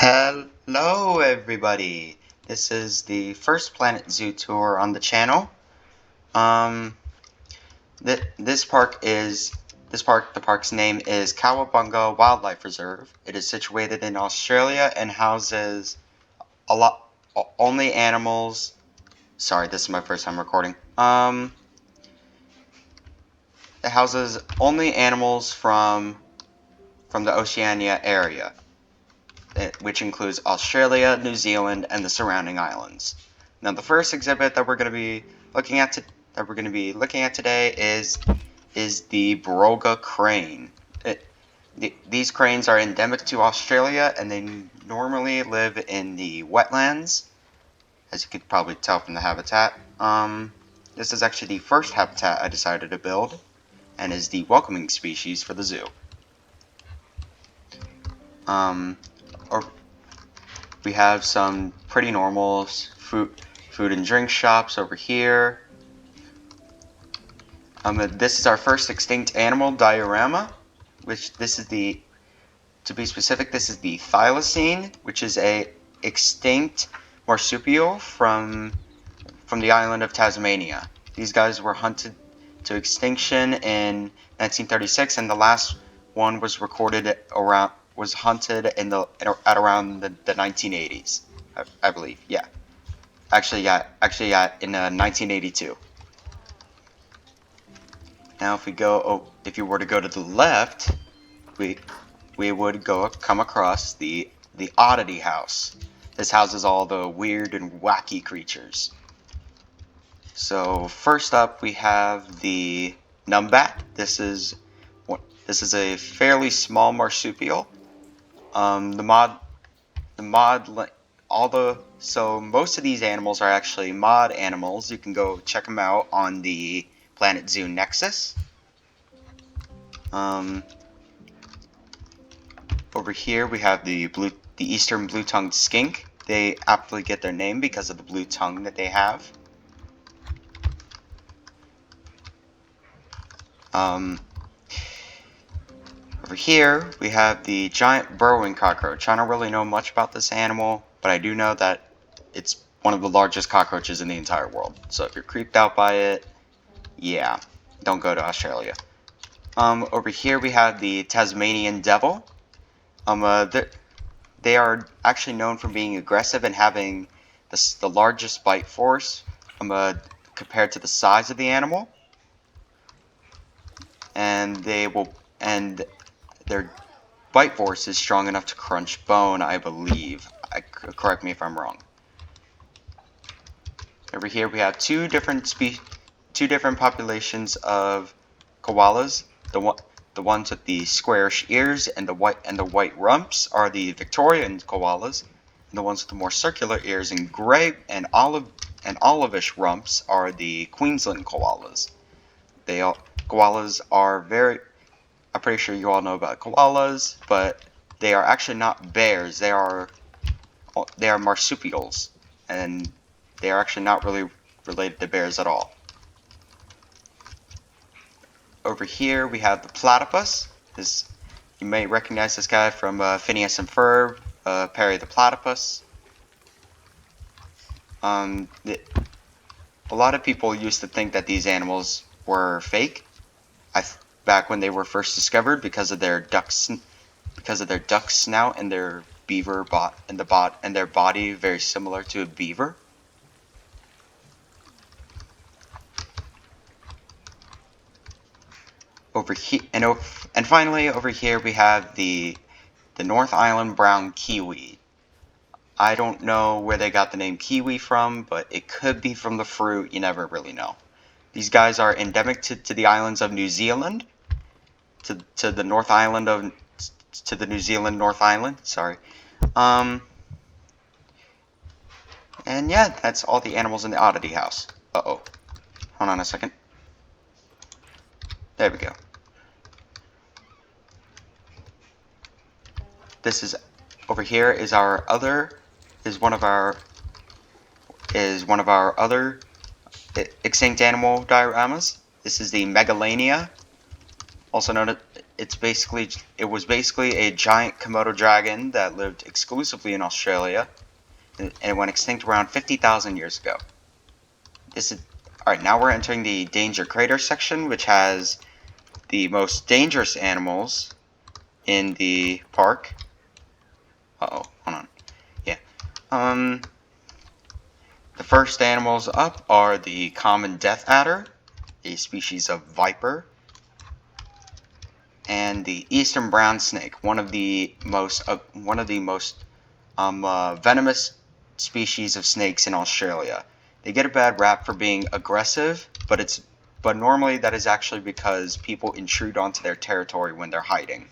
Hello everybody! This is the first Planet Zoo tour on the channel. Um, this park, the park's name is Cowabunga Wildlife Reserve. It is situated in Australia and houses only animals. Sorry, this is my first time recording. It houses only animals from the Oceania area, which includes Australia, New Zealand, and the surrounding islands. Now, the first exhibit that we're going to be looking at today is the Baroga crane. These cranes are endemic to Australia, and they normally live in the wetlands, as you could probably tell from the habitat. This is actually the first habitat I decided to build, and is the welcoming species for the zoo. We have some pretty normal food and drink shops over here. This is our first extinct animal diorama, to be specific, this is the thylacine, which is a extinct marsupial from the island of Tasmania. These guys were hunted to extinction in 1936, and the last one was recorded hunted at around the 1980s, I believe. Yeah, actually, in 1982. Now, if you were to go to the left, we would come across the oddity house. This houses all the weird and wacky creatures. So first up, we have the numbat. This is a fairly small marsupial. So most of these animals are actually mod animals. You can go check them out on the Planet Zoo Nexus. Over here we have the eastern blue-tongued skink. They aptly get their name because of the blue tongue that they have. Over here we have the giant burrowing cockroach. I don't really know much about this animal, but I do know that it's one of the largest cockroaches in the entire world. So if you're creeped out by it, yeah, don't go to Australia. Over here we have the Tasmanian devil. They are actually known for being aggressive and having the largest bite force compared to the size of the animal, and their bite force is strong enough to crunch bone, I believe. Correct me if I'm wrong. Over here we have two different populations of koalas. The ones with the squarish ears and the white rumps are the Victorian koalas, and the ones with the more circular ears and gray and olivish rumps are the Queensland koalas. Koalas are I'm pretty sure you all know about koalas, but they are actually not bears. They are marsupials, and they are actually not really related to bears at all. Over here we have the platypus. You may recognize this guy from Phineas and Ferb, Perry the Platypus. A lot of people used to think that these animals were fake back when they were first discovered because of their duck snout and their and their body very similar to a beaver. Over here, and finally over here we have the North Island brown kiwi. I don't know where they got the name kiwi from, but it could be from the fruit. You never really know. These guys are endemic to the islands of New Zealand, to the North Island to the New Zealand North Island. Sorry. And yeah, that's all the animals in the oddity house. Uh-oh. Hold on a second. There we go. This is over here is one of our other extinct animal dioramas. This is the Megalania, also known it was basically a giant Komodo dragon that lived exclusively in Australia, and it went extinct around 50,000 years ago. Alright, now we're entering the Danger Crater section, which has the most dangerous animals in the park. Uh-oh, hold on. Yeah. The first animals up are the common death adder, a species of viper, and the eastern brown snake, one of the most venomous species of snakes in Australia. They get a bad rap for being aggressive, but normally that is actually because people intrude onto their territory when they're hiding.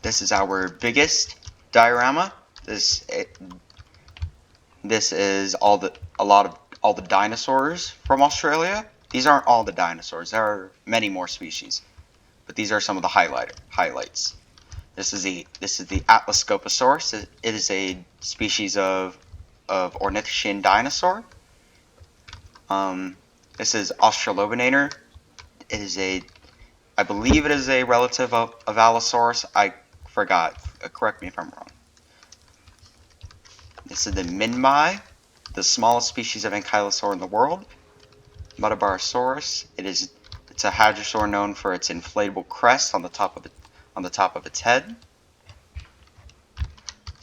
This is our biggest diorama. This is all the dinosaurs from Australia. These aren't all the dinosaurs. There are many more species, but these are some of the highlights. This is the Atlascoposaurus. It is a species of ornithischian dinosaur. This is Australopithecus. I believe it is a relative of Allosaurus. I forgot. Correct me if I'm wrong. This is the Minmi, the smallest species of ankylosaur in the world. Metabarosaurus. It's a hadrosaur known for its inflatable crest on the top of its head.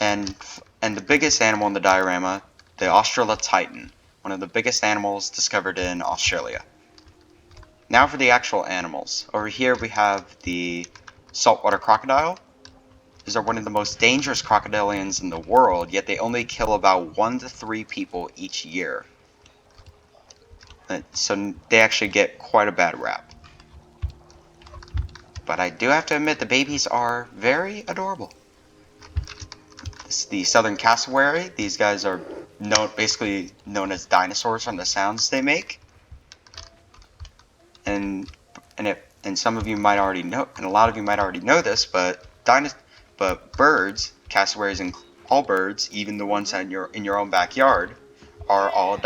And the biggest animal in the diorama, the Australotitan, one of the biggest animals discovered in Australia. Now for the actual animals. Over here we have the saltwater crocodile. These are one of the most dangerous crocodilians in the world, yet they only kill about 1 to 3 people each year. So they actually get quite a bad rap. But I do have to admit, the babies are very adorable. This is the southern cassowary. These guys are basically known as dinosaurs from the sounds they make. And some of you might already know, and a lot of you might already know this, but birds, cassowaries, and all birds, even the ones in your own backyard, are all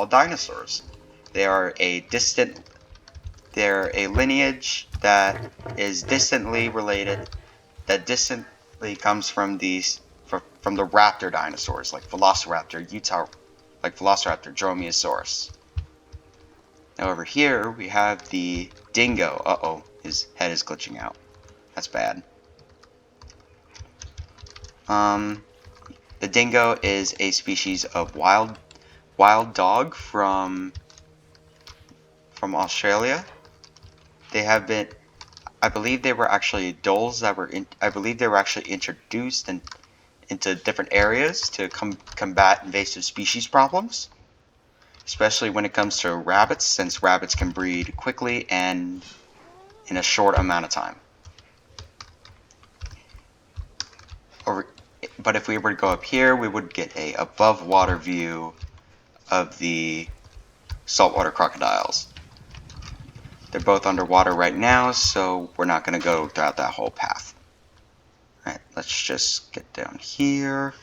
dinosaurs. They're a lineage that is distantly related, that distantly comes from the raptor dinosaurs, like Velociraptor, Dromaeosaurus. Now over here we have the dingo. Uh-oh, his head is glitching out. That's bad. The dingo is a species of wild dog from Australia. I believe they were actually introduced into different areas to combat invasive species problems, especially when it comes to rabbits, since rabbits can breed quickly and in a short amount of time. But if we were to go up here, we would get a above water view of the saltwater crocodiles. They're both underwater right now, so we're not going to go throughout that whole path. Alright, let's just get down here.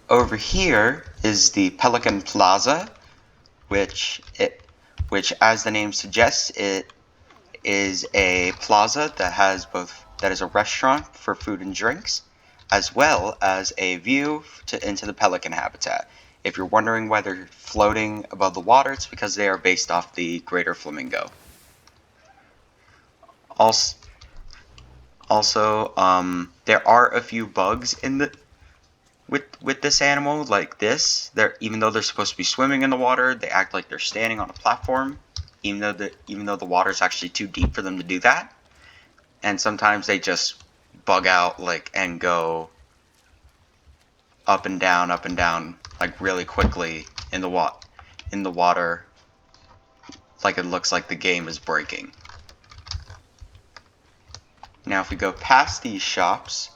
Over here is the Pelican Plaza, which as the name suggests, it is a plaza that is a restaurant for food and drinks, as well as a view into the pelican habitat. If you're wondering why they're floating above the water, it's because they are based off the greater flamingo. Also, there are a few bugs with this animal, like this. Even though they're supposed to be swimming in the water, they act like they're standing on a platform, even though the water is actually too deep for them to do that. And sometimes they just bug out and go up and down, like really quickly in the water, like it looks like the game is breaking. Now, if we go past these shops,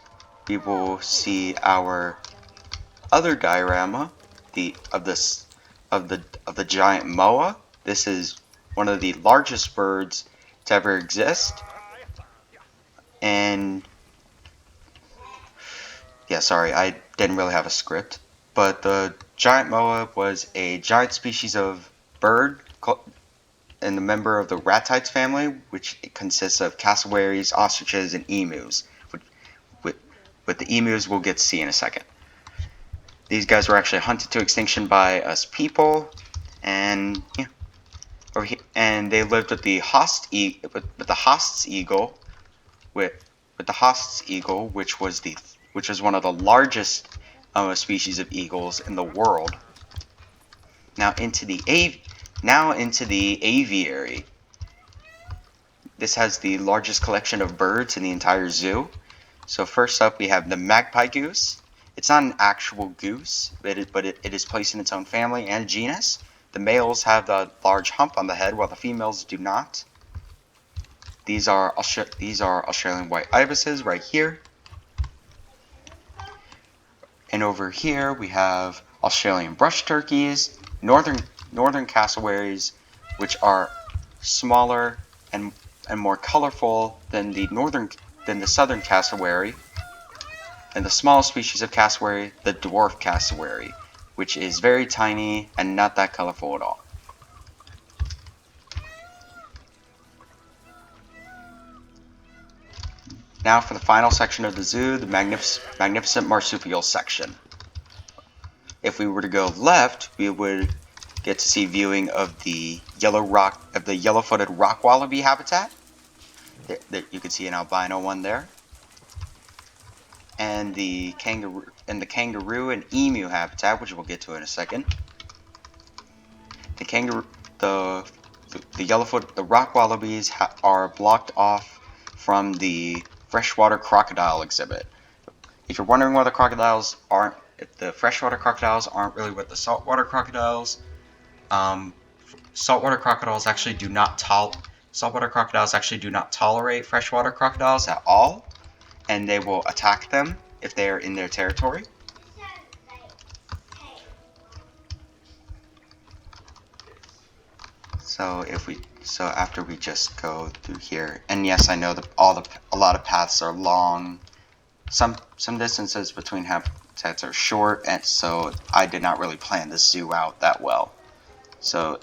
we will see our other diorama, of the giant moa. This is one of the largest birds to ever exist. And yeah, sorry, I didn't really have a script. But the giant moa was a giant species of bird and a member of the ratites family, which consists of cassowaries, ostriches, and emus. With the emus, we'll get to see in a second. These guys were actually hunted to extinction by us people, and yeah, and they lived with the Host's eagle, with the Host's eagle, which was one of the largest species of eagles in the world. Now into the aviary. This has the largest collection of birds in the entire zoo. So first up, we have the magpie goose. It's not an actual goose, but it is placed in its own family and genus. The males have the large hump on the head, while the females do not. These are Australian white ibises right here. And over here we have Australian brush turkeys, northern cassowaries, which are smaller and more colorful than the southern cassowary, and the smallest species of cassowary, the dwarf cassowary, which is very tiny and not that colorful at all. Now for the final section of the zoo, the magnificent marsupial section. If we were to go left, we would get to see viewing of the yellow-footed rock wallaby habitat. You can see an albino one there, and the kangaroo and emu habitat, which we'll get to in a second. The rock wallabies are blocked off from the freshwater crocodile exhibit. If you're wondering why the freshwater crocodiles aren't really with the saltwater crocodiles, saltwater crocodiles actually do not tolerate freshwater crocodiles at all, and they will attack them if they are in their territory. So after we just go through here, and yes, I know a lot of paths are long. Some distances between habitats are short, and so I did not really plan this zoo out that well. So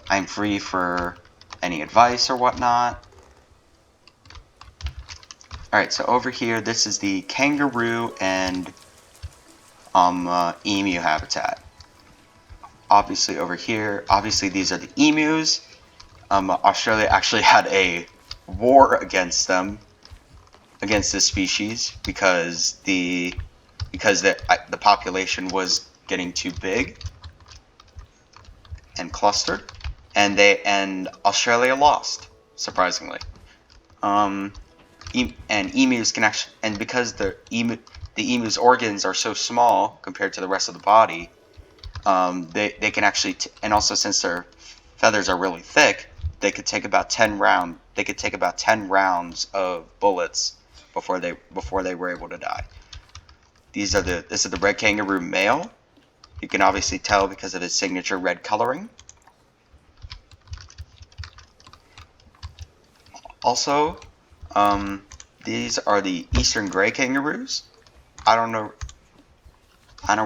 I'm free for any advice or whatnot. Alright, so over here, this is the kangaroo and emu habitat. Obviously over here, these are the emus. Australia actually had a war against this species, because the population was getting too big and clustered, and Australia lost, surprisingly. And emus can actually, and because the emu's organs are so small compared to the rest of the body, they can actually, and also since their feathers are really thick, they could take about 10 rounds of bullets before they were able to die. This is the red kangaroo male. You can obviously tell because of his signature red coloring. Also, these are the eastern gray kangaroos. I don't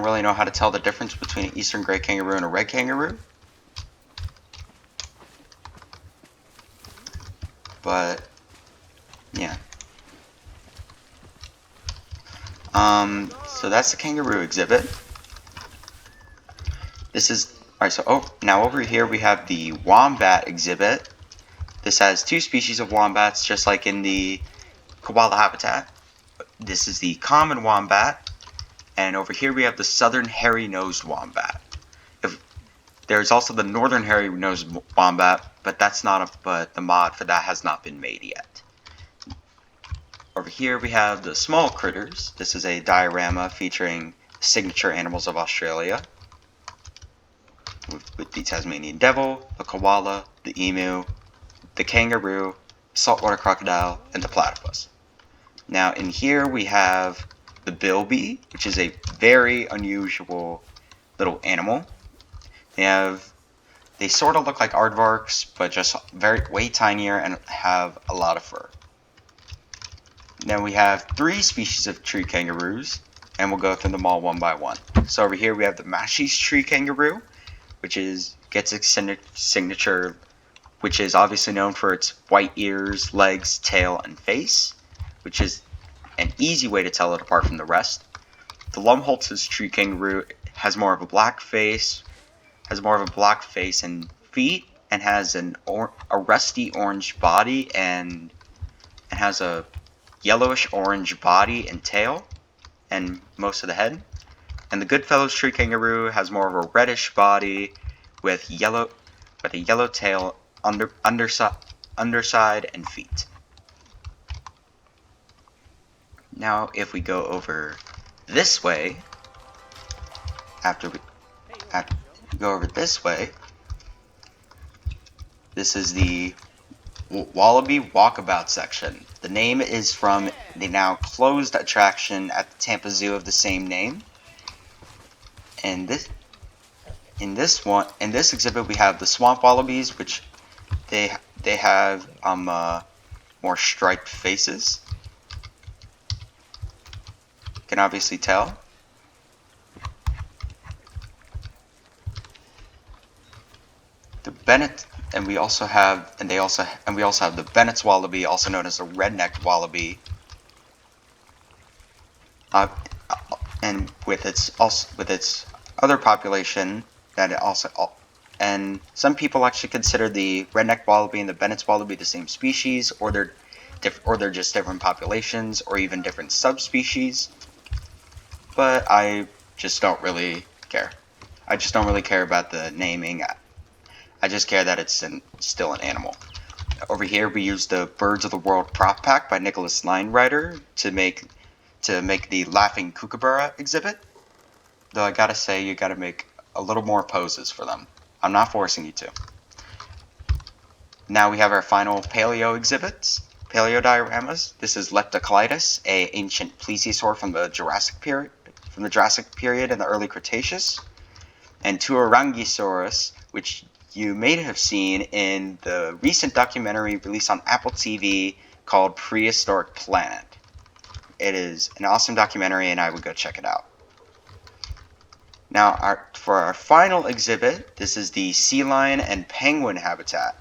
really know how to tell the difference between an eastern gray kangaroo and a red kangaroo. But yeah. So that's the kangaroo exhibit. Now over here we have the wombat exhibit. This has two species of wombats, just like in the koala habitat. This is the common wombat, and over here we have the southern hairy-nosed wombat. There's also the northern hairy-nosed wombat, but the mod for that has not been made yet. Over here we have the small critters. This is a diorama featuring signature animals of Australia, with the Tasmanian devil, the koala, the emu, the kangaroo, saltwater crocodile, and the platypus. Now in here we have the bilby, which is a very unusual little animal. They sort of look like aardvarks, but just way tinier and have a lot of fur. Then we have three species of tree kangaroos. and we'll go through them all one by one. So over here we have the Mashi's tree kangaroo, which gets its signature, which is obviously known for its white ears, legs, tail, and face, which is an easy way to tell it apart from the rest. The Lumholtz's tree kangaroo has more of a black face, and feet, and has a rusty orange body and has a yellowish orange body and tail and most of the head. And the Goodfellow's tree kangaroo has more of a reddish body with a yellow tail, underside, and feet. Now, if we go over this way, this is the Wallaby Walkabout section. The name is from the now closed attraction at the Tampa Zoo of the same name. And in this exhibit, we have the swamp wallabies, which they have more striped faces. You can obviously tell. The Bennett, and we also have the Bennett's wallaby, also known as the red-necked wallaby, and with its other population and some people actually consider the red-necked wallaby and the Bennett's wallaby the same species, or they're just different populations, or even different subspecies. But I just don't really care. I just don't really care about the naming. I just care that it's still an animal. Over here we use the Birds of the World prop pack by Nicholas Linerider to make the Laughing Kookaburra exhibit. Though I gotta say, you gotta make a little more poses for them. I'm not forcing you to. Now we have our final paleo exhibits, paleo dioramas. This is Leptocleidos, an ancient plesiosaur from the Jurassic period in the early Cretaceous, and Tuarangisaurus, which you may have seen in the recent documentary released on Apple TV called Prehistoric Planet. It is an awesome documentary, and I would go check it out. Now, for our final exhibit, this is the sea lion and penguin habitat.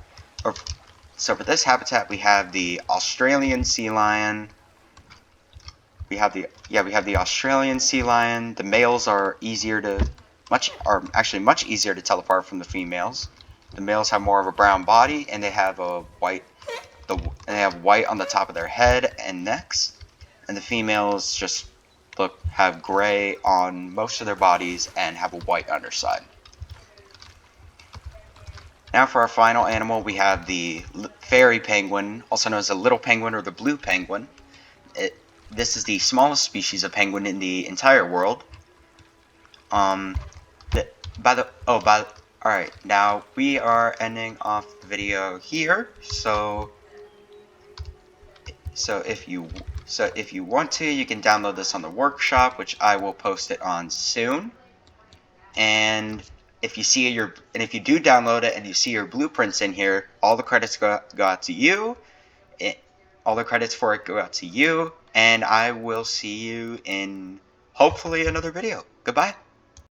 So for this habitat, we have the Australian sea lion. We have the Australian sea lion. The males are much easier to tell apart from the females. The males have more of a brown body, and they have white on the top of their head and necks, and the females just have gray on most of their bodies and have a white underside. Now for our final animal, we have the fairy penguin, also known as the little penguin or the blue penguin. This is the smallest species of penguin in the entire world. Alright, now we are ending off the video here, so if you want to, you can download this on the workshop, which I will post it on soon. And if you do download it and you see your blueprints in here, all the credits go out to you. All the credits for it go out to you, and I will see you in hopefully another video. Goodbye.